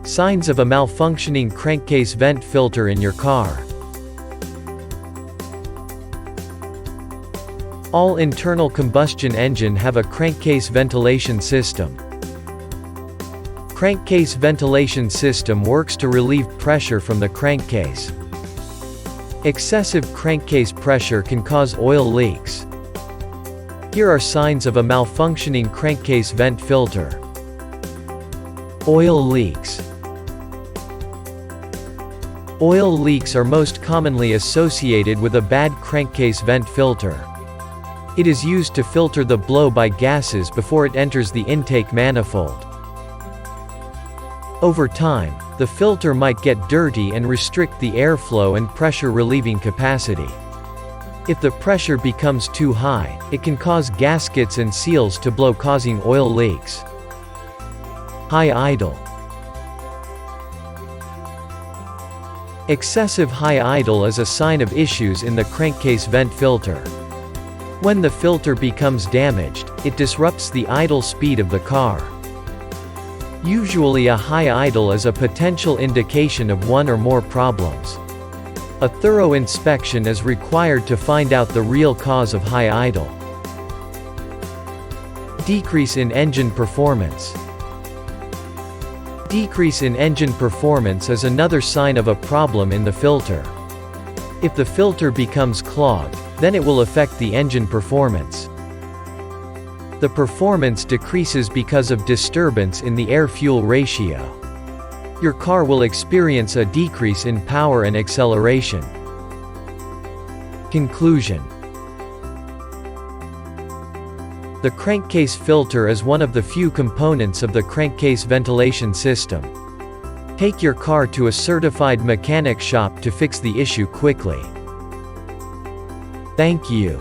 Signs of a malfunctioning crankcase vent filter in your car. All internal combustion engine have a crankcase ventilation system. Crankcase ventilation system works to relieve pressure from the crankcase. Excessive crankcase pressure can cause oil leaks. Here are signs of a malfunctioning crankcase vent filter. Oil leaks. Oil leaks are most commonly associated with a bad crankcase vent filter. It is used to filter the blow-by gases before it enters the intake manifold. Over time, the filter might get dirty and restrict the airflow and pressure relieving capacity. If the pressure becomes too high, it can cause gaskets and seals to blow, causing oil leaks. High idle. Excessive high idle is a sign of issues in the crankcase vent filter. When the filter becomes damaged, it disrupts the idle speed of the car. Usually a high idle is a potential indication of one or more problems. A thorough inspection is required to find out the real cause of high idle. Decrease in engine performance. Decrease in engine performance is another sign of a problem in the filter. If the filter becomes clogged, then it will affect the engine performance. The performance decreases because of disturbance in the air-fuel ratio. Your car will experience a decrease in power and acceleration. Conclusion. The crankcase filter is one of the few components of the crankcase ventilation system. Take your car to a certified mechanic shop to fix the issue quickly. Thank you.